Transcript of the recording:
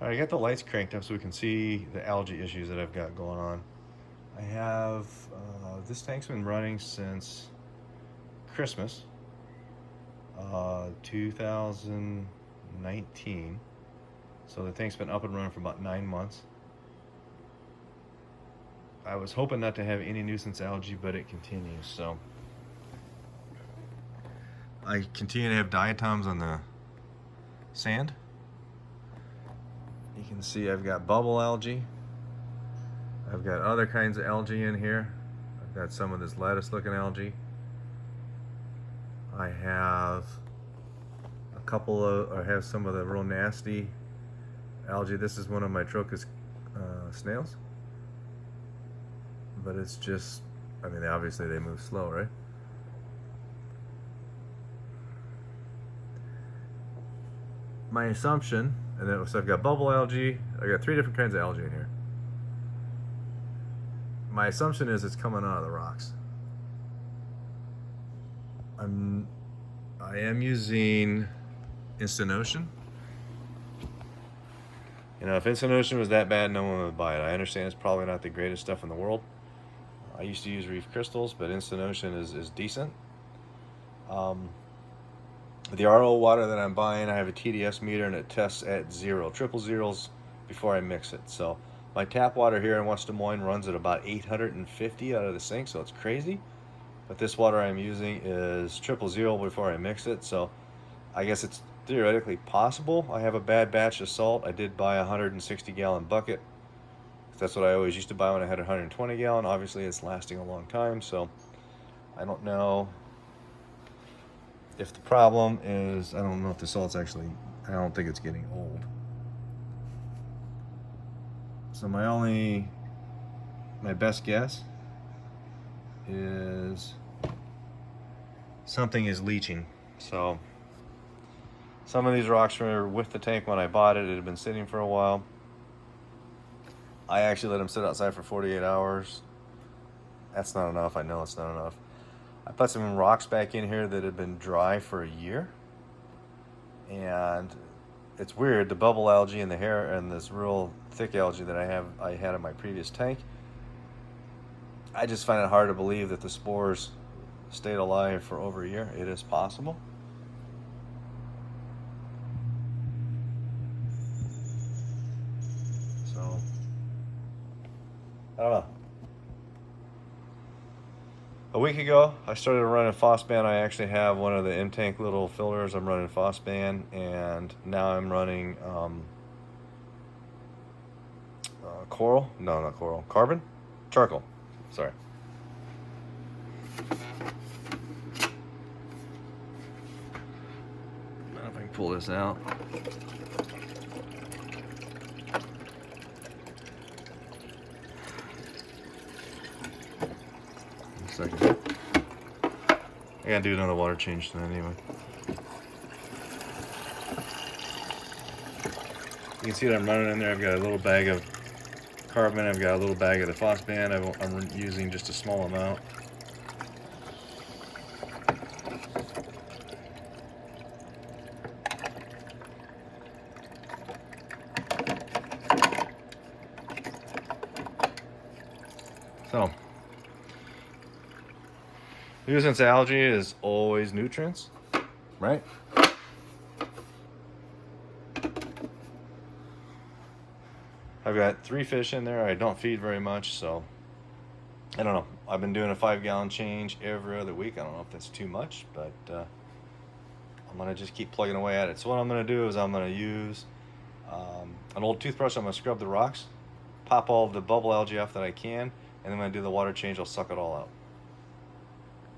All right, I got the lights cranked up so we can see the algae issues that I've got going on. I have, this tank's been running since Christmas, 2019. So the tank's been up and running for about 9 months. I was hoping not to have any nuisance algae, but it continues. So I continue to have diatoms on the sand. You can see I've got bubble algae. I've got other kinds of algae in here. I've got some of this lettuce looking algae. I have I have some of the real nasty algae. This is one of my Trocus snails. But it's just, I mean, obviously they move slow, right? My assumption, and then so I've got bubble algae, I got 3 different kinds of algae in here. My assumption is it's coming out of the rocks. I am using Instant Ocean. You know, if Instant Ocean was that bad, no one would buy it. I understand it's probably not the greatest stuff in the world. I used to use Reef Crystals, but Instant Ocean is decent. The RO water that I'm buying, I have a TDS meter and it tests at 0, triple zeros before I mix it. So my tap water here in West Des Moines runs at about 850 out of the sink, so it's crazy. But this water I'm using is triple zero before I mix it, so I guess it's theoretically possible. I have a bad batch of salt. I did buy a 160-gallon bucket. That's what I always used to buy when I had a 120-gallon. Obviously, it's lasting a long time, so I don't know if the problem is, I don't know if the salt's actually, I don't think it's getting old. So my best guess is something is leaching. So some of these rocks were with the tank when I bought it. It had been sitting for a while. I actually let them sit outside for 48 hours. That's not enough. I know it's not enough. I put some rocks back in here that had been dry for a year. And it's weird, the bubble algae and the hair and this real thick algae that I had in my previous tank, I just find it hard to believe that the spores stayed alive for over a year. It is possible. So I don't know. A week ago, I started running Phosban. I actually have one of the M-Tank little filters. I'm running Phosban, and now I'm running coral. No, not coral. Carbon? Charcoal. Sorry. I don't know if I can pull this out. Second. I gotta do another water change tonight anyway. You can see that I'm running in there. I've got a little bag of carbon. I've got a little bag of the Phosban. I'm using just a small amount. So nuisance algae is always nutrients, right? I've got 3 fish in there. I don't feed very much, so I don't know. I've been doing a 5-gallon change every other week. I don't know if that's too much, but I'm gonna just keep plugging away at it. So what I'm gonna do is I'm gonna use an old toothbrush. I'm gonna scrub the rocks, pop all of the bubble algae off that I can, and then when I do the water change, I'll suck it all out.